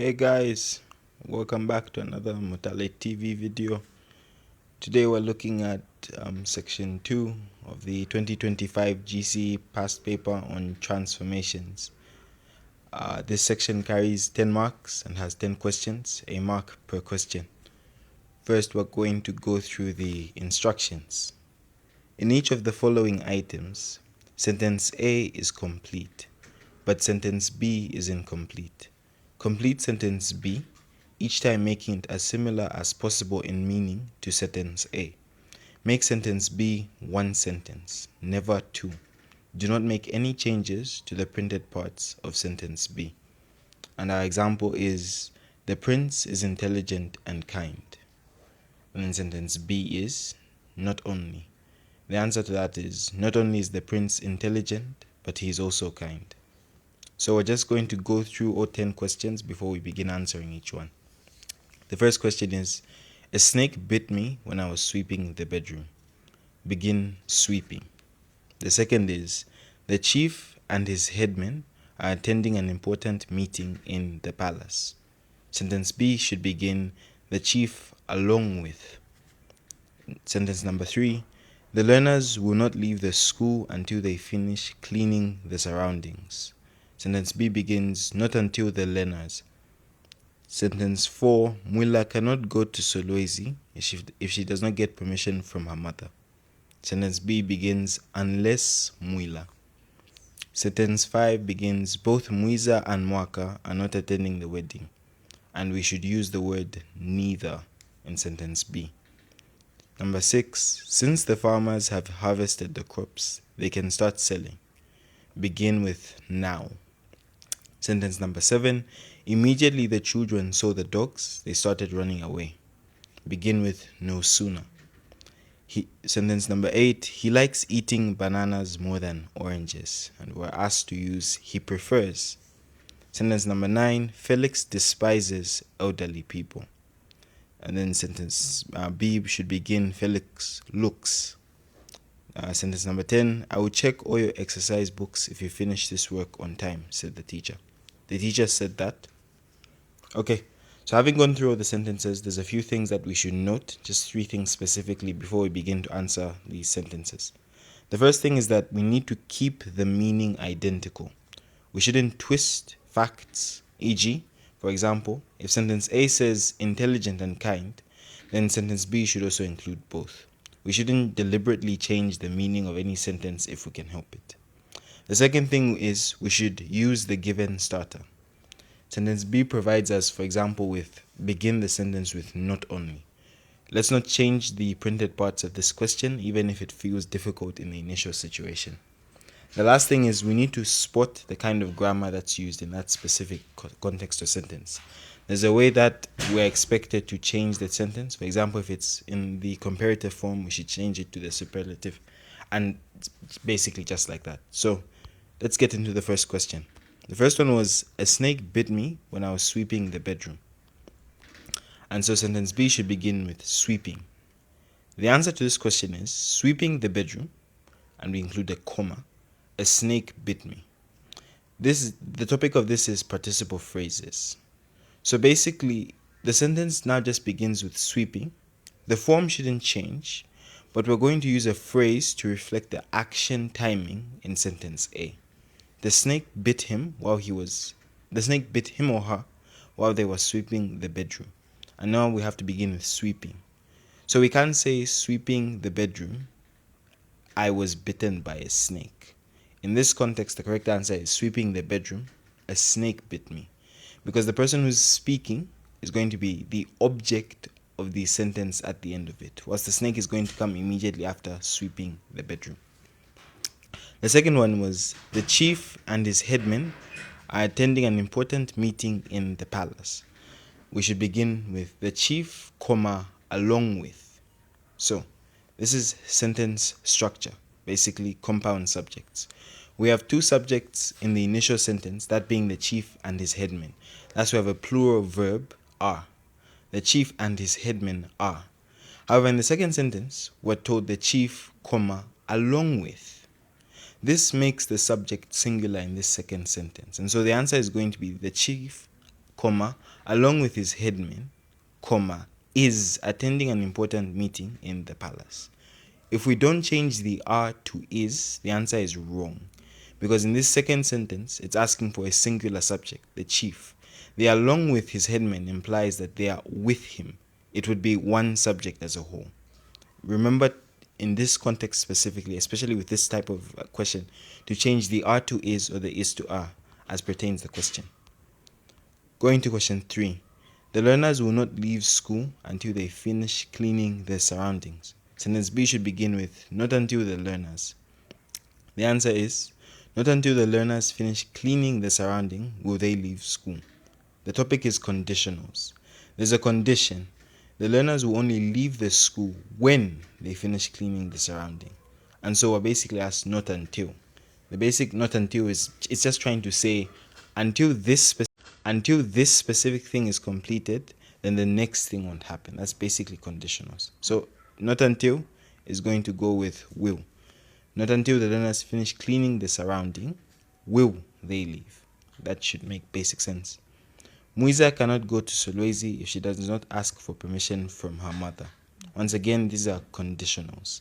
Hey guys, welcome back to another Mutale TV video. Today we're looking at section 2 of the 2025 GCE past paper on transformations. This section carries 10 marks and has 10 questions, a mark per question. First, we're going to go through the instructions. In each of the following items, sentence A is complete, but sentence B is incomplete. Complete sentence B, each time making it as similar as possible in meaning to sentence A. Make sentence B one sentence, never two. Do not make any changes to the printed parts of sentence B. And our example is, the prince is intelligent and kind. And then sentence B is, not only. The answer to that is, not only is the prince intelligent, but he is also kind. So we're just going to go through all 10 questions before we begin answering each one. The first question is, a snake bit me when I was sweeping the bedroom. Begin sweeping. The second is, the chief and his headmen are attending an important meeting in the palace. Sentence B should begin, the chief along with. Sentence number 3, the learners will not leave the school until they finish cleaning the surroundings. Sentence B begins, not until the learners. Sentence 4, Mwila cannot go to Solwezi if she does not get permission from her mother. Sentence B begins, unless Mwila. Sentence 5 begins, both Mwiza and Mwaka are not attending the wedding, and we should use the word neither in sentence B. Number 6, since the farmers have harvested the crops, they can start selling. Begin with now. Sentence number 7, immediately the children saw the dogs, they started running away. Begin with no sooner. Sentence number 8, he likes eating bananas more than oranges, and we're asked to use he prefers. Sentence number 9, Felix despises elderly people. And then sentence B should begin, Felix looks. Sentence number 10, I will check all your exercise books if you finish this work on time, said the teacher. The teacher said that. Okay, so having gone through all the sentences, there's a few things that we should note, just 3 things specifically before we begin to answer these sentences. The first thing is that we need to keep the meaning identical. We shouldn't twist facts, e.g., for example, if sentence A says intelligent and kind, then sentence B should also include both. We shouldn't deliberately change the meaning of any sentence if we can help it. The second thing is we should use the given starter. Sentence B provides us, for example, with begin the sentence with not only. Let's not change the printed parts of this question, even if it feels difficult in the initial situation. The last thing is we need to spot the kind of grammar that's used in that specific context or sentence. There's a way that we're expected to change the sentence. For example, if it's in the comparative form, we should change it to the superlative, and basically just like that. So let's get into the first question. The first one was, a snake bit me when I was sweeping the bedroom. And so sentence B should begin with sweeping. The answer to this question is sweeping the bedroom, and we include a comma, a snake bit me. The topic of this is participle phrases. So basically, the sentence now just begins with sweeping. The form shouldn't change, but we're going to use a phrase to reflect the action timing in sentence A. The snake bit him or her while they were sweeping the bedroom. And now we have to begin with sweeping. So we can't say sweeping the bedroom, I was bitten by a snake. In this context, the correct answer is sweeping the bedroom, a snake bit me. Because the person who's speaking is going to be the object of the sentence at the end of it, whilst the snake is going to come immediately after sweeping the bedroom. The second one was, the chief and his headmen are attending an important meeting in the palace. We should begin with the chief, comma, along with. So this is sentence structure, basically compound subjects. We have 2 subjects in the initial sentence, that being the chief and his headmen. Thus we have a plural verb, are. The chief and his headmen are. However, in the second sentence, we're told the chief, comma, along with. This makes the subject singular in this second sentence. And so the answer is going to be the chief comma, along with his headman, comma, is attending an important meeting in the palace. If we don't change the are to is, the answer is wrong. Because in this second sentence, it's asking for a singular subject, the chief. The along with his headman implies that they are with him. It would be one subject as a whole. Remember, in this context specifically, especially with this type of question, to change the are to is or the is to are as pertains the question. Going to question 3. The learners will not leave school until they finish cleaning their surroundings. Sentence B should begin with not until the learners. The answer is not until the learners finish cleaning the surrounding will they leave school. The topic is conditionals. There's a condition. The learners will only leave the school when they finish cleaning the surrounding. And so we're basically asked not until. The basic not until is it's just trying to say until this specific thing is completed, then the next thing won't happen. That's basically conditionals. So not until is going to go with will. Not until the learners finish cleaning the surrounding will they leave. That should make basic sense. Muiza cannot go to Solwezi if she does not ask for permission from her mother. Once again, these are conditionals.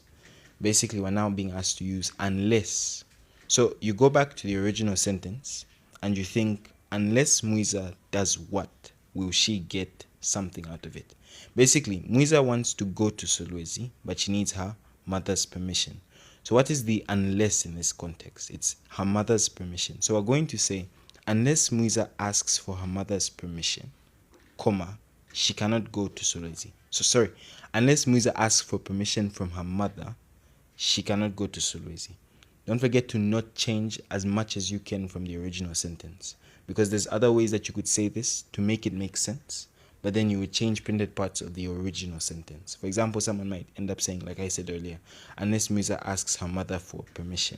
Basically, we're now being asked to use unless. So you go back to the original sentence and you think, unless Muiza does what, will she get something out of it? Basically, Muiza wants to go to Solwezi, but she needs her mother's permission. So what is the unless in this context? It's her mother's permission. So we're going to say, unless Muiza asks for her mother's permission, comma, she cannot go to Solwezi. So unless Muiza asks for permission from her mother, she cannot go to Solwezi. Don't forget to not change as much as you can from the original sentence, because there's other ways that you could say this to make it make sense, but then you would change printed parts of the original sentence. For example, someone might end up saying, like I said earlier, unless Muiza asks her mother for permission.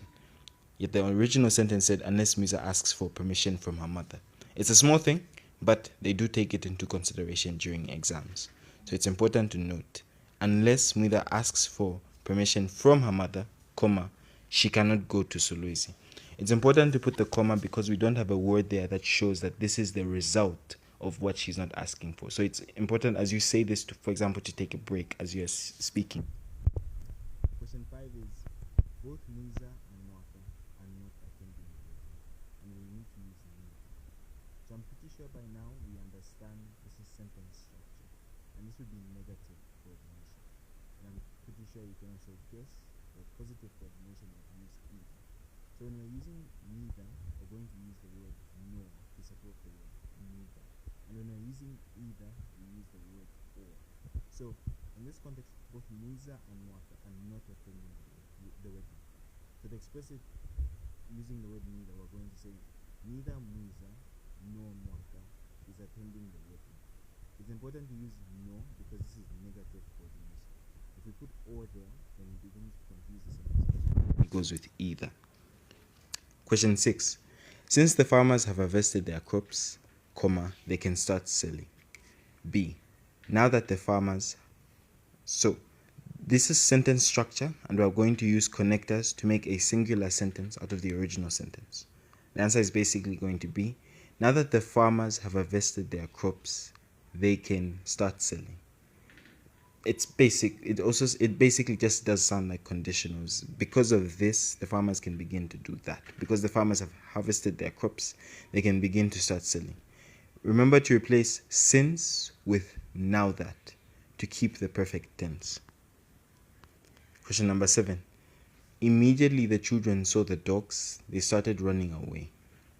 Yet the original sentence said, unless Muiza asks for permission from her mother. It's a small thing, but they do take it into consideration during exams. So it's important to note, unless Muiza asks for permission from her mother, comma, she cannot go to Solwezi. It's important to put the comma because we don't have a word there that shows that this is the result of what she's not asking for. So it's important as you say this, to, for example, to take a break as you're speaking. Question 5 is, both Muiza and Mwaka are not attending the wedding, and we need to use need. So I'm pretty sure by now we understand this is sentence structure, and this would be negative coordination. And I'm pretty sure you can also guess that positive coordination would use either. So when we're using neither, we're going to use the word nor to support the word neither. And when we're using either, we use the word or. So in this context, both Muiza and Mwaka are not attending the wedding. So to express it using the word neither, we're going to say neither Muiza nor Mwaka is attending the wedding. It's important to use no because this is negative coordination. If we put or there, then it begins to confuse the sentence. It goes with either. Question 6. Since the farmers have harvested their crops, comma, they can start selling. B. Now that the farmers... So, this is sentence structure, and we're going to use connectors to make a singular sentence out of the original sentence. The answer is basically going to be, now that the farmers have harvested their crops, they can start selling. It's basic. It basically just does sound like conditionals. Because of this, the farmers can begin to do that. Because the farmers have harvested their crops, they can begin to start selling. Remember to replace since with now that to keep the perfect tense. Question number 7. Immediately the children saw the dogs, they started running away.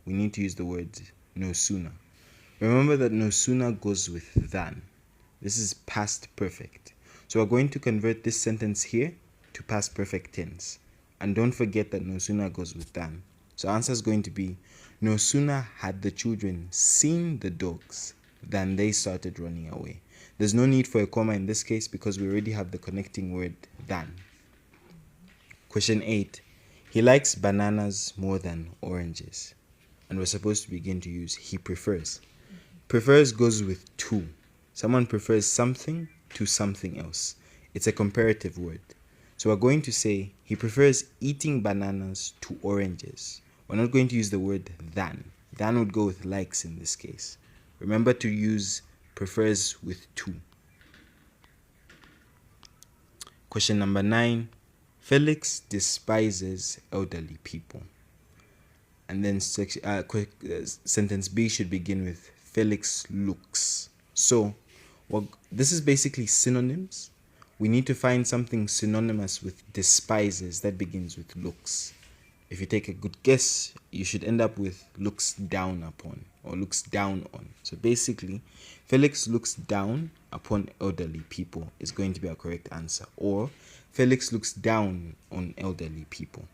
We need to use the word no sooner. Remember that no sooner goes with than. This is past perfect. So we're going to convert this sentence here to past perfect tense. And don't forget that no sooner goes with than. So answer is going to be, no sooner had the children seen the dogs than they started running away. There's no need for a comma in this case because we already have the connecting word than. Question 8. He likes bananas more than oranges. And we're supposed to begin to use he prefers. Prefers goes with to. Someone prefers something to something else. It's a comparative word. So we're going to say he prefers eating bananas to oranges. We're not going to use the word than. Than would go with likes in this case. Remember to use prefers with to. Question number 9. Felix despises elderly people. And then sentence B should begin with Felix looks. So, this is basically synonyms. We need to find something synonymous with despises that begins with looks. If you take a good guess, you should end up with looks down upon or looks down on. So basically, Felix looks down upon elderly people is going to be our correct answer. Or Felix looks down on elderly people.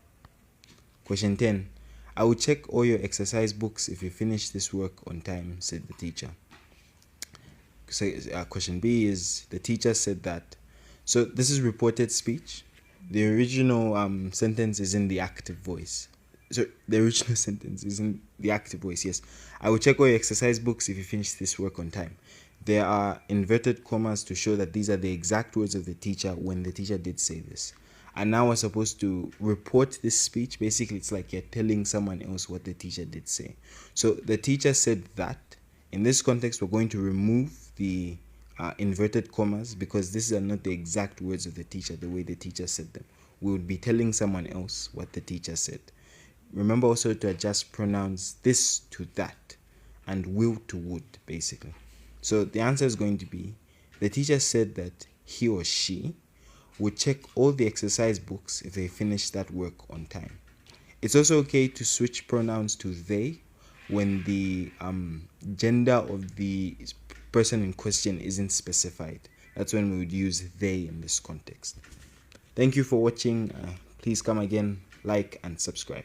Question 10. I will check all your exercise books if you finish this work on time, said the teacher. So question B is the teacher said that. So this is reported speech. The original sentence is in the active voice. So the original sentence is in the active voice, yes. I will check all your exercise books if you finish this work on time. There are inverted commas to show that these are the exact words of the teacher when the teacher did say this. And now we're supposed to report this speech. Basically, it's like you're telling someone else what the teacher did say. So the teacher said that. In this context, we're going to remove the inverted commas because these are not the exact words of the teacher the way the teacher said them. We would be telling someone else what the teacher said. Remember also to adjust pronouns this to that and will to would, basically. So the answer is going to be the teacher said that he or she would check all the exercise books if they finish that work on time. It's also okay to switch pronouns to they when the gender of the person in question isn't specified. That's when we would use they in this context. Thank you for watching. Please come again, like and subscribe.